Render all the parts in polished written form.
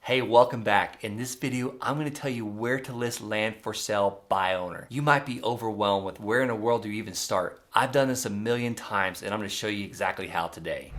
Hey, welcome back. In this video, I'm going to tell you where to list land for sale by owner. You might be overwhelmed with where in the world do you even start. I've done this a million times and I'm going to show you exactly how today.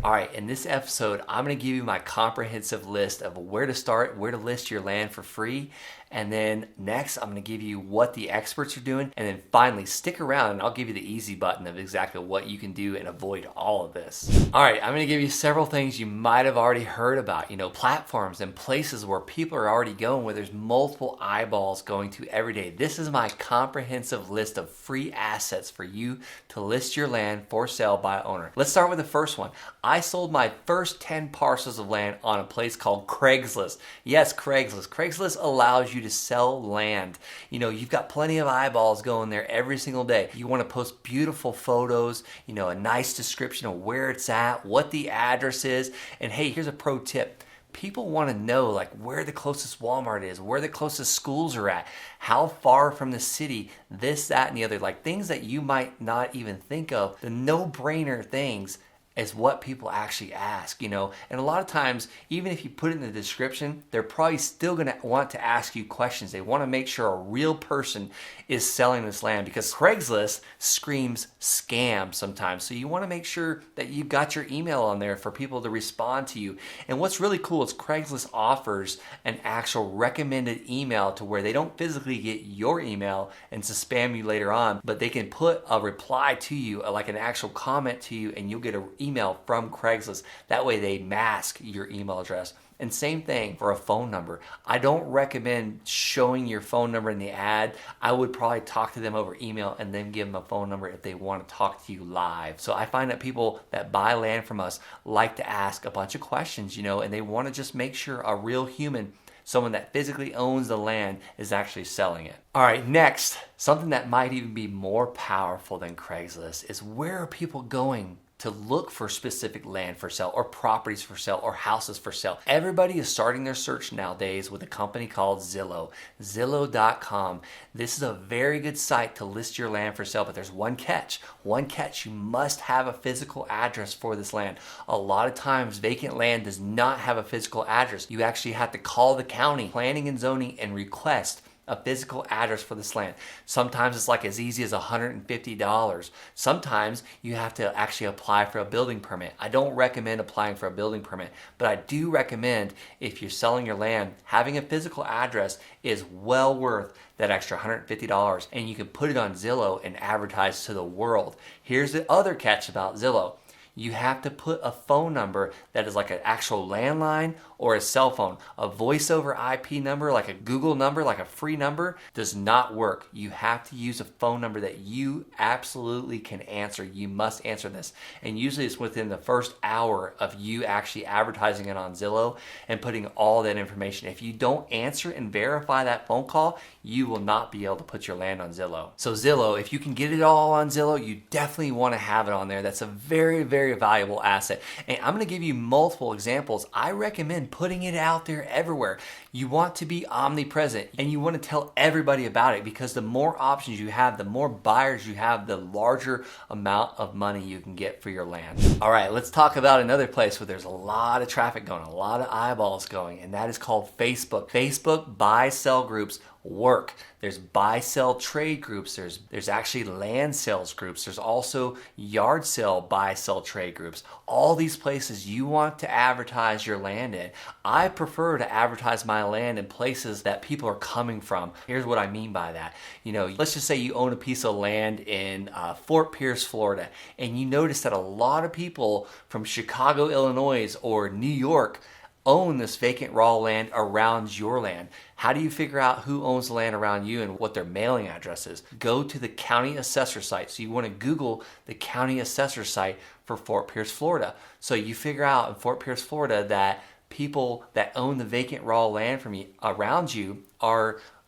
Alright, in this episode, I'm going to give you my comprehensive list of where to start, where to list your land for free, and then next I'm going to give you what the experts are doing, and then finally stick around and I'll give you the easy button of exactly what you can do and avoid all of this. Alright, I'm going to give you several things you might have already heard about, platforms and places where people are already going, where there's multiple eyeballs going to every day. This is my comprehensive list of free assets for you to list your land for sale by owner. Let's start with the first one. I sold my first 10 parcels of land on a place called Craigslist. Yes, Craigslist. Craigslist allows you to sell land. You've got plenty of eyeballs going there every single day. You want to post beautiful photos, a nice description of where it's at, what the address is, and hey, here's a pro tip. People want to know where the closest Walmart is, where the closest schools are at, how far from the city, this, that, and the other, things that you might not even think of. The no-brainer things is what people actually ask, and a lot of times, even if you put it in the description, they're probably still going to want to ask you questions. They want to make sure a real person is selling this land, because Craigslist screams scam sometimes. So you want to make sure that you've got your email on there for people to respond to you. And what's really cool is Craigslist offers an actual recommended email to where they don't physically get your email and to spam you later on, but they can put a reply to you, like an actual comment to you, and you'll get an email from Craigslist. That way they mask your email address. And same thing for a phone number. I don't recommend showing your phone number in the ad. I would probably talk to them over email and then give them a phone number if they want to talk to you live. So I find that people that buy land from us like to ask a bunch of questions, and they want to just make sure a real human, someone that physically owns the land, is actually selling it. All right, next, something that might even be more powerful than Craigslist is, where are people going to look for specific land for sale or properties for sale or houses for sale? Everybody is starting their search nowadays with a company called Zillow. Zillow.com. This is a very good site to list your land for sale, but there's one catch. One catch, you must have a physical address for this land. A lot of times vacant land does not have a physical address. You actually have to call the county, planning and zoning, and request a physical address for this land. Sometimes it's as easy as $150. Sometimes you have to actually apply for a building permit. I don't recommend applying for a building permit, but I do recommend, if you're selling your land, having a physical address is well worth that extra $150, and you can put it on Zillow and advertise to the world. Here's the other catch about Zillow. You have to put a phone number that is like an actual landline or a cell phone. A voice over IP number, like a Google number, like a free number, does not work. You have to use a phone number that you absolutely can answer. You must answer this. And usually it's within the first hour of you actually advertising it on Zillow and putting all that information. If you don't answer and verify that phone call, you will not be able to put your land on Zillow. So Zillow, if you can get it all on Zillow, you definitely want to have it on there. That's a very, very valuable asset. And I'm going to give you multiple examples. I recommend putting it out there everywhere. You want to be omnipresent and you want to tell everybody about it, because the more options you have, the more buyers you have, the larger amount of money you can get for your land. All right, let's talk about another place where there's a lot of traffic going, a lot of eyeballs going, and that is called Facebook. Facebook buy-sell groups work. There's buy-sell trade groups. There's actually land sales groups. There's also yard sale buy-sell trade groups. All these places you want to advertise your land in. I prefer to advertise my land in places that people are coming from. Here's what I mean by that. Let's just say you own a piece of land in Fort Pierce, Florida, and you notice that a lot of people from Chicago, Illinois, or New York own this vacant raw land around your land. How do you figure out who owns the land around you and what their mailing address is? Go to the county assessor site. So you want to Google the county assessor site for Fort Pierce, Florida. So you figure out in Fort Pierce, Florida, that people that own the vacant raw land from you around you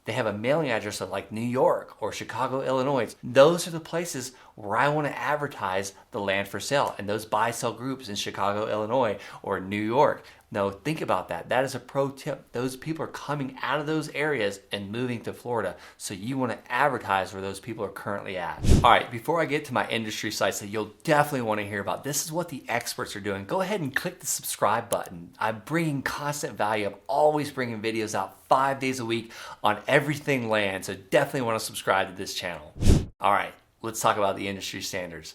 they have a mailing address of New York or Chicago, Illinois. Those are the places where I want to advertise the land for sale and those buy-sell groups in Chicago, Illinois, or New York. No, think about that. That is a pro tip. Those people are coming out of those areas and moving to Florida. So you want to advertise where those people are currently at. All right, before I get to my industry sites that you'll definitely want to hear about, this is what the experts are doing. Go ahead and click the subscribe button. I'm bringing constant value. I'm always bringing videos out 5 days a week on everything land. So definitely want to subscribe to this channel. All right, let's talk about the industry standards.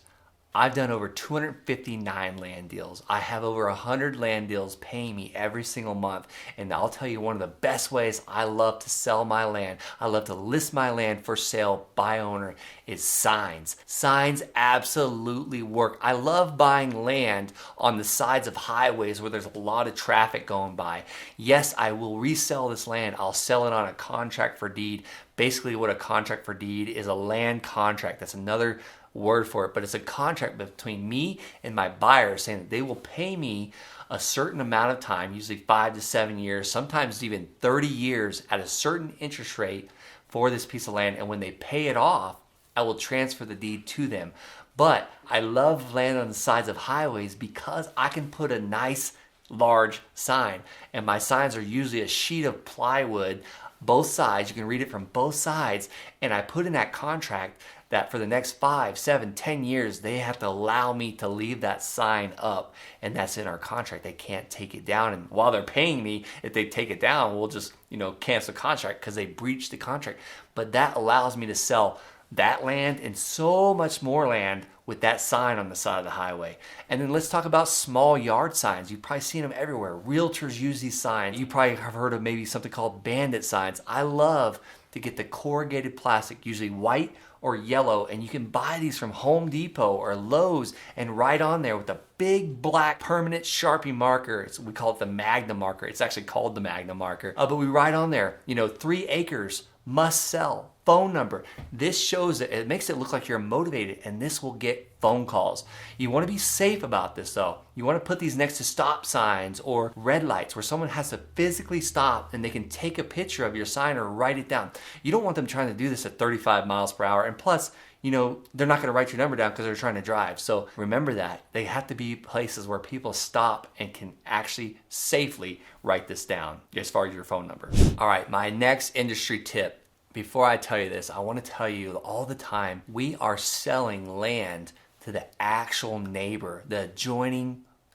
I've done over 259 land deals. I have over 100 land deals paying me every single month. And I'll tell you, one of the best ways I love to sell my land, I love to list my land for sale by owner, is signs. Signs absolutely work. I love buying land on the sides of highways where there's a lot of traffic going by. Yes, I will resell this land. I'll sell it on a contract for deed. Basically, what a contract for deed is, a land contract. That's another word for it, but it's a contract between me and my buyer saying that they will pay me a certain amount of time, usually 5 to 7 years, sometimes even 30 years at a certain interest rate for this piece of land. And when they pay it off, I will transfer the deed to them. But I love land on the sides of highways because I can put a nice large sign, and my signs are usually a sheet of plywood, both sides. You can read it from both sides, and I put in that contract that for the next 5, 7, 10 years, they have to allow me to leave that sign up. And that's in our contract. They can't take it down. And while they're paying me, if they take it down, we'll just, cancel the contract because they breached the contract. But that allows me to sell that land and so much more land with that sign on the side of the highway. And then let's talk about small yard signs. You've probably seen them everywhere. Realtors use these signs. You probably have heard of maybe something called bandit signs. I love to get the corrugated plastic, usually white or yellow, and you can buy these from Home Depot or Lowe's and write on there with a big black permanent Sharpie marker. We call it the Magna marker. It's actually called the Magna marker. But we write on there, 3 acres, must sell, phone number. This shows it makes it look like you're motivated, and this will get phone calls. You want to be safe about this though. You want to put these next to stop signs or red lights where someone has to physically stop and they can take a picture of your sign or write it down. You don't want them trying to do this at 35 miles per hour. And plus, they're not going to write your number down because they're trying to drive. So remember that. They have to be places where people stop and can actually safely write this down as far as your phone number. All right, my next industry tip. Before I tell you this, I want to tell you all the time, we are selling land to the actual neighbor, the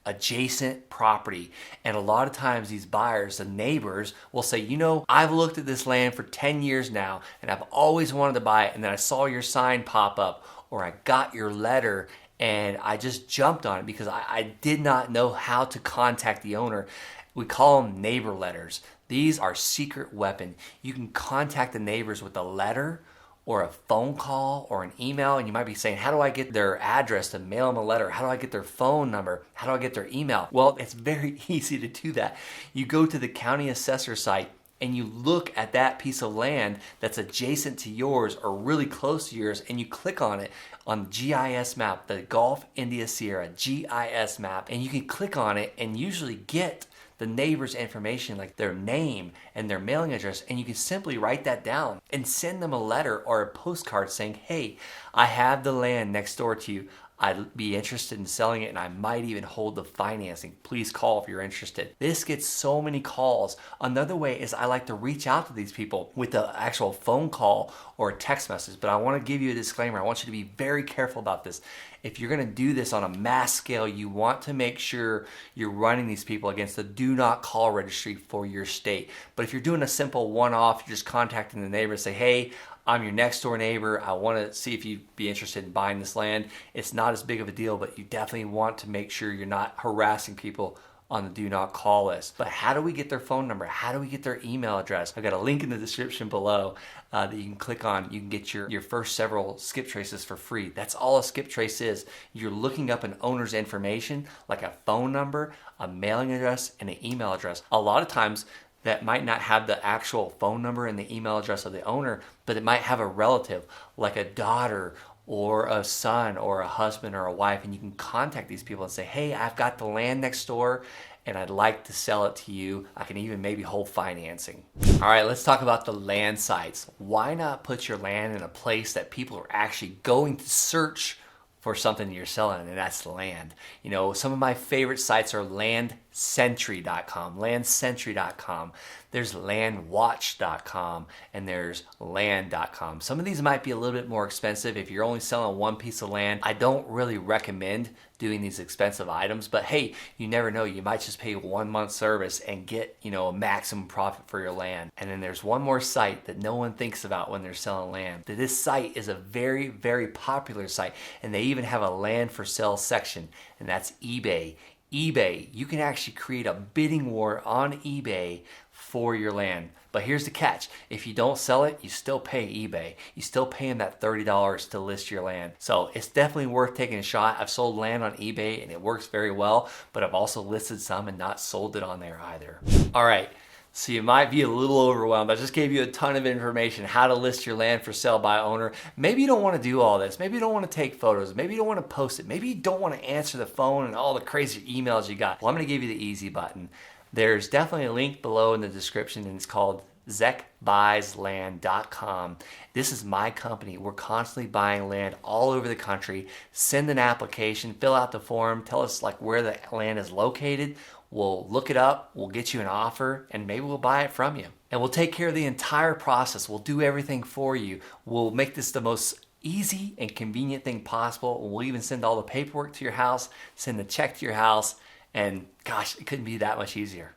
adjacent property. And a lot of times these buyers, the neighbors, will say, I've looked at this land for 10 years now and I've always wanted to buy it, and then I saw your sign pop up, or I got your letter and I just jumped on it because I did not know how to contact the owner. We call them neighbor letters. These are secret weapon. You can contact the neighbors with a letter or a phone call or an email, and you might be saying, how do I get their address to mail them a letter? How do I get their phone number? How do I get their email? Well, it's very easy to do that. You go to the county assessor site and you look at that piece of land that's adjacent to yours or really close to yours, and you click on it on the GIS map, the Gulf India Sierra GIS map, and you can click on it and usually get the neighbor's information, like their name and their mailing address, and you can simply write that down and send them a letter or a postcard saying, hey, I have the land next door to you. I'd be interested in selling it, and I might even hold the financing. Please call if you're interested. This gets so many calls. Another way is I like to reach out to these people with an actual phone call or a text message. But I want to give you a disclaimer. I want you to be very careful about this. If you're going to do this on a mass scale, you want to make sure you're running these people against the do not call registry for your state. But if you're doing a simple one-off, you're just contacting the neighbor and say, hey, I'm your next door neighbor. I want to see if you'd be interested in buying this land. It's not as big of a deal, but you definitely want to make sure you're not harassing people on the do not call list. But how do we get their phone number? How do we get their email address? I've got a link in the description below that you can click on. You can get your first several skip traces for free. That's all a skip trace is. You're looking up an owner's information, like a phone number, a mailing address, and an email address. A lot of times that might not have the actual phone number and the email address of the owner, but it might have a relative, like a daughter or a son or a husband or a wife, and you can contact these people and say, hey, I've got the land next door and I'd like to sell it to you. I can even maybe hold financing. All right, let's talk about the land sites. Why not put your land in a place that people are actually going to search for something you're selling, and that's land. You know, some of my favorite sites are landsentry.com, there's landwatch.com, and there's land.com. Some of these might be a little bit more expensive if you're only selling one piece of land. I don't really recommend doing these expensive items, but hey, you never know. You might just pay 1 month's service and get, you know, a maximum profit for your land. And then there's one more site that no one thinks about when they're selling land. This site is a very, very popular site, and they even have a land for sale section, and that's eBay. eBay, you can actually create a bidding war on eBay for your land. But here's the catch. If you don't sell it, you still pay eBay. You still pay them that $30 to list your land. So it's definitely worth taking a shot. I've sold land on eBay and it works very well, but I've also listed some and not sold it on there either. All right. So you might be a little overwhelmed. I just gave you a ton of information, how to list your land for sale by owner. Maybe you don't want to do all this. Maybe you don't want to take photos. Maybe you don't want to post it. Maybe you don't want to answer the phone and all the crazy emails you got. Well, I'm going to give you the easy button. There's definitely a link below in the description, and it's called ZechBuysLand.com. This is my company. We're constantly buying land all over the country. Send an application, fill out the form, tell us like where the land is located. We'll look it up, we'll get you an offer, and maybe we'll buy it from you. And we'll take care of the entire process. We'll do everything for you. We'll make this the most easy and convenient thing possible. We'll even send all the paperwork to your house, send the check to your house, and gosh, it couldn't be that much easier.